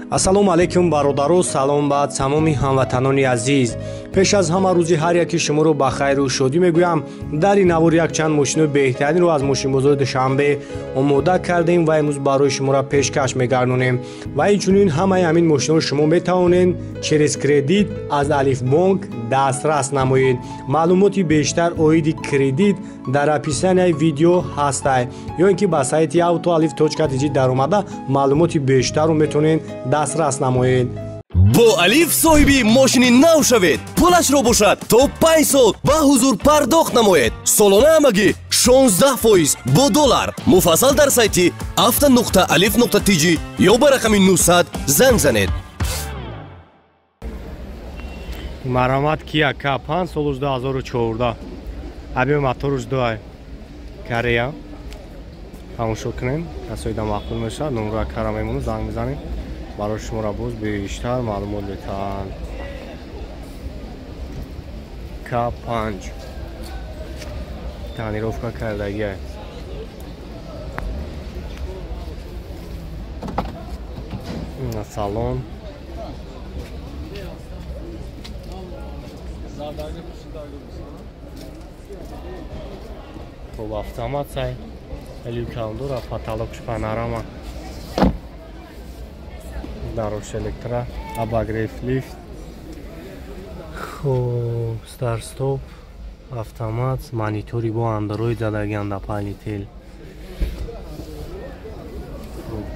Ассалому алайкум бародару, салом ба тамоми ҳамватанони азиз. Пеш аз ҳама рӯзи ҳар яки шуморо ба хайру шодӣ мегӯям. Дар ин навор якчанд мошини беҳтаринро аз мошинбозори Душанбе омода кардем ва имрӯз барои шуморо пешкаш мегардонем. Ва инчунин ҳамаи ҳамин мошинро шумо метавонед через кредит аз Алифбонк дастрас намоед. Маълумоти бештар оиди кредит дар описанияи видео ҳастад ё ин ки ба сайти autoalif.tg даромада маълумоти бештарро метавонед дастрас намоед. бо Алиф соҳиби мошини нав шавед. Пулашро бошад то 5 сол ба ҳузур пардохт намоед. Солона ҳамагӣ 16% бо доллар. Муфассал дар сайти afta.alif.tg ё ба рақами 900 занг занед. Маромат Kia K5 соли 2014. Аби моторш дой Корея. Тамошо кунем. Касои да мақбул мешад. Номеро кара мемону занг мезанем. Барои шуморо боз бештар маълумот метавон. K5 танировка кардаги аст. На салон хуб автомат сай элюкалдура потолокш панорама дарош электра обогрев лифт хуб старт стоп автомат монитори бо андроид задагиан да панител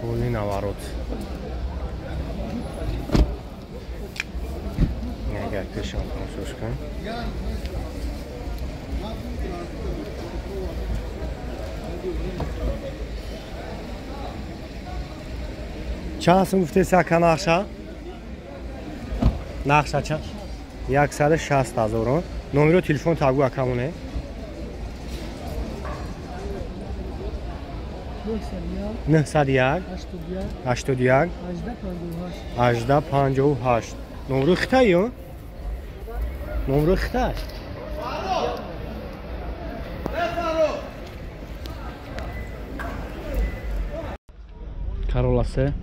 полный наворот ягар пешон тамошошкан چند هستم گفته سکن نقشه؟ نقشه چند؟ 160,000 نمره تلفن تگو اکمونه؟ 901 81 1858 نمره خطه یا؟ نمره خطه Corolla C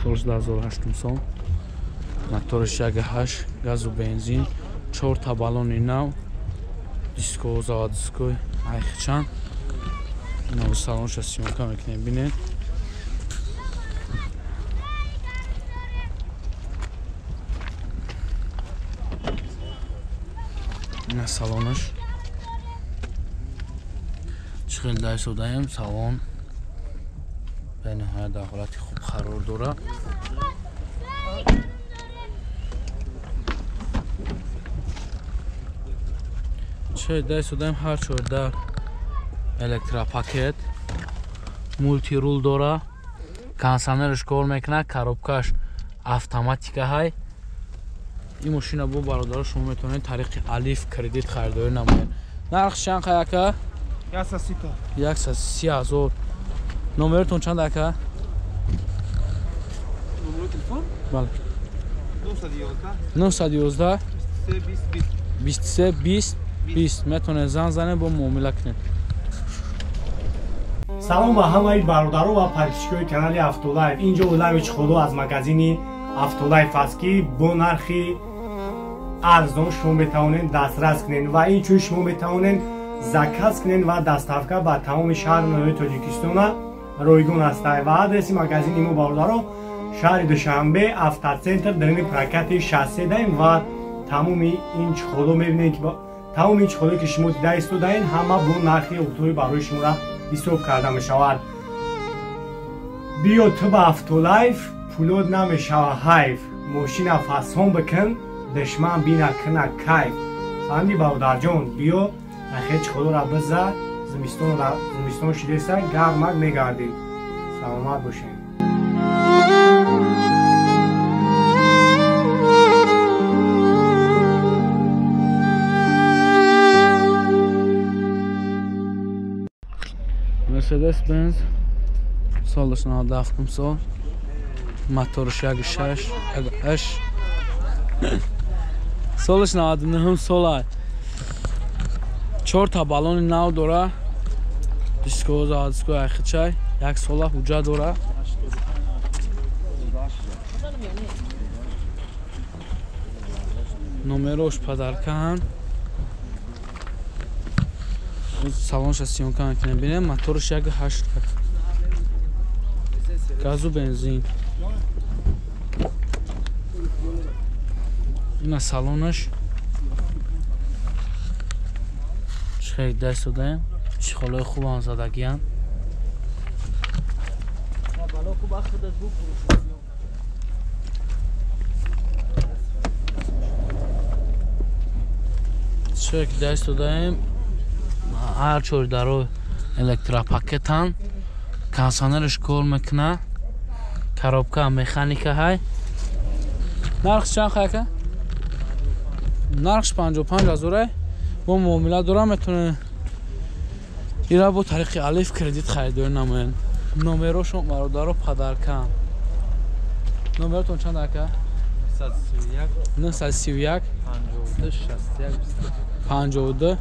2008 сол моториш 1.8 газу бензин 4 та балони нав диско заводской айхчан нав салонша сёмка мекунем бинед на салонаш чхел дай содаем салон бениҳоят дар ҳолати хуб қарор дорад. чай дай содаем ҳар чор дар электропакет мултирул дора кондитсионерш кор мекунад коробкаш автоматика ҳай ин мошина бо бародаро шумо метавонед тариқи Алиф кредит харидорӣ намоед. нархш чанд қаяка 130,000 номеротон чанд ака? номеро телефон? бале 911 23 20 20 метавонед занг занед бо муомила кунед. салом ба ҳамаи бародаро ва подписчикои канали Автолайф. инҷо Улави Чиходо аз магазини Автолайф аст ки бо нархи арзон шумо метавонед дастрас кунед ва инчунин шумо метавонед заказ кунед ва доставка ба тамоми шаҳр ноҳияи Тоҷикистона ройгон астад ва адреси магазини мо бародаро шаҳри Душанбе автоцентр дарини прокати шассе даем ва тамоми ин чиходо мебинед ки тамоми ин чиходо ки шумо дида истодаен ҳама бо нархи оқтои барои шумора ҳисоб карда мешавад. биё ту ба Автолайф пулод намешава ҳайф мошина фасҳон бикун душман бина кина кайф. фаҳмидӣ бародарҷон биё нахе чиходора биза зимистон шидеса гармак мегардид. саломат бошед. Mercedes Benz солиш 97 сол моториш 1.6 солиш 99 сол 4 та балони нав дора диско заводской айхичай 1 сола ҳуҷҷат дора номерош падаркан. Салонша сиёнка мекунем. Бинем моторош 1.8. Газу бензин. Ина салонаш. Хеле даст додаем. Чехолой хуб задагиян. Чек даст додаем. Ҳар чор даро электропакетан. Кондиционерш кор мекуна. Коробка механика ҳай. Нархш чанд хака? Нархш 55,000. Бо муомила дора метавонед ира бо тариқи алиф кредит харидорӣ намоед. Номерошон бародаро падаркан. Номеротон чанд ака? 931 52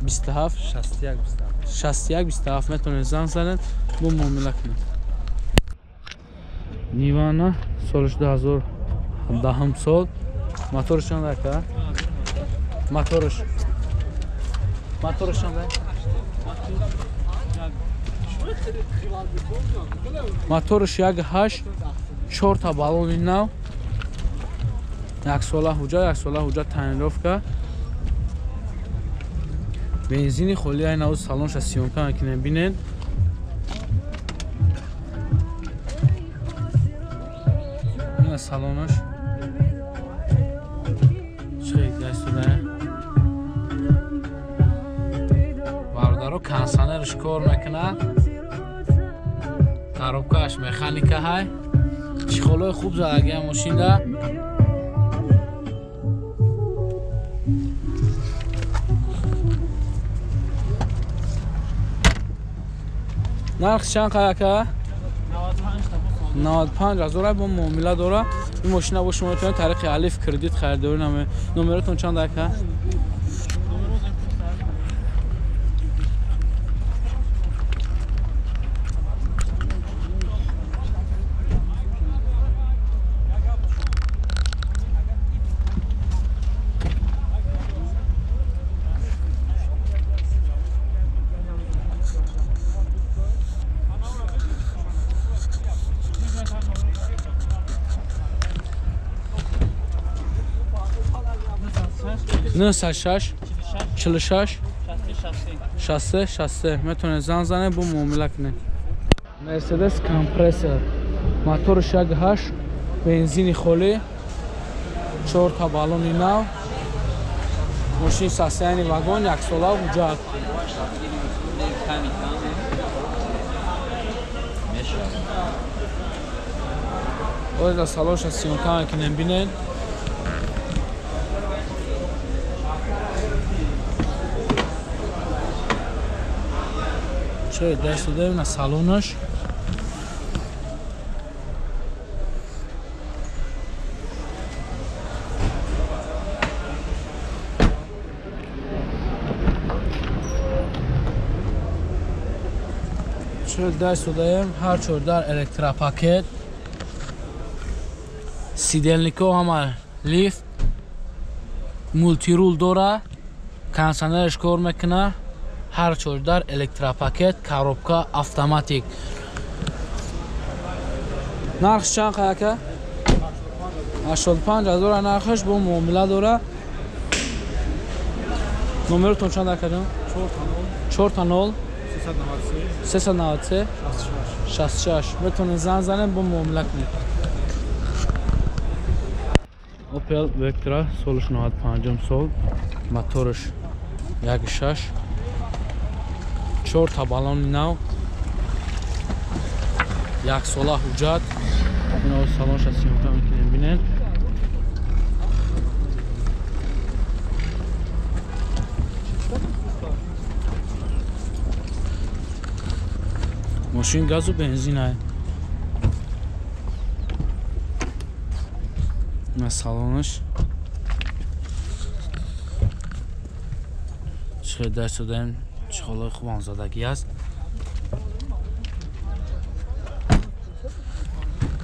27 61 27 метавонед занг занед бо муомила кунед. Нивана солиш 2010 сол. Моторш чанд ака? Моторш чанд ака? Моторш 1.8 4 та балони нав. 1 сола ҳуҷҷат таъмировка. Бензини холӣ ай нав салонша сиёнка мекунем бинед. Ина салонаш. Чек даст додаем. Бародаро кондиционерш кор мекунад. Коробкааш механика ҳай. Чехолои хуб задагиян мошинда. нарх чанд ака? 95,000 бо муомила дора. ин мошина бо шумо метавонед тариқи алиф кредит харидорӣ намоед. номеротон чанд ака? نسش 46 60 میتونه زنگ زنه بو معامله کنه. مرسدس کمپرسور موتورش 1.8 بنزین خالی 4 تا بالون نو ماشین ساسیانی واگن 1 ساله حجت باید سالوش سیونکا کنیم بینید چه دست دادیم نه سالونش چه دست دادیم هر چور در الکترا پاکت سیدلنیکو همه لیفت مولتی رول داره کانسانرش کار میکنه هر چور در الکترا پاکت کاروبکا автоматик نرخش چند که 85,000 نرخش با معامله داره نمرتون چند کردم 4 393 66 میتونید زنگ زنید با معامله کنید اوپل وکترا سولش 95 سال موتورش 1.6 4 تا بالون نو 1 ساله حجت اینو سالونش سیونکا میتونید ببینید ماشین گاز و بنزین است این سالونش چه دست دادن چخالای خوب آنزادگی است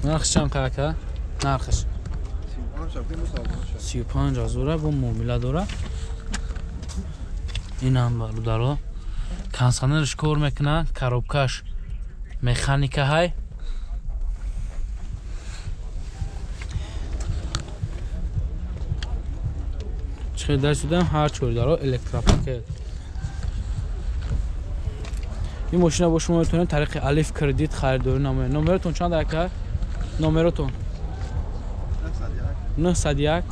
نرخش چند که نرخش 35,000 бо муомила дорад. Инам бародаро кондиционерш кор мекунад, коробкаш механика ҳай. чихел дар шудам ҳар чори даро электропакет. ин мошина бо шумо метавонед тариқи алиф кредит харидорӣ намоед. Номеротон чанд ака? Номеротон 901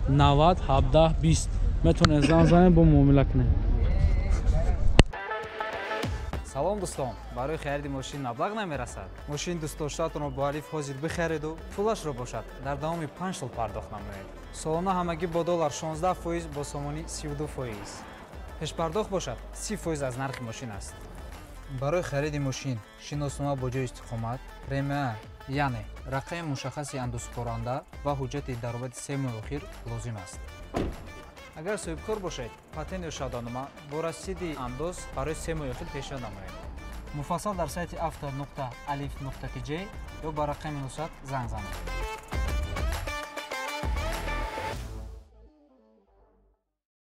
90 17 20 метавонед зам занед бо муомила кунед. салом дӯстон, барои хариди мошин маблағ намерасад? Мошин дӯстдоштаатонро бо алиф ҳозир бихариду пулашро бошад дар давоми 5 сол пардохт намоед. Солона ҳамагӣ бо доллар 16% бо сомонӣ 32%. пешпардохт бошад 30% аз нархи мошин аст. барои хариди мошин шиноснома бо ҷои истиқомат, премия яъне рақами мушаххаси андозкоранда ва ҳуҷҷати даромади 3 моҳи охир лозим аст. агар соҳибкор бошед, патент ё шаҳдонома бо расиди андоз барои 3 моҳи охир пешниҳод намоед. муфассал дар сайти avto.alif.tj ё ба рақами 900 занг занед.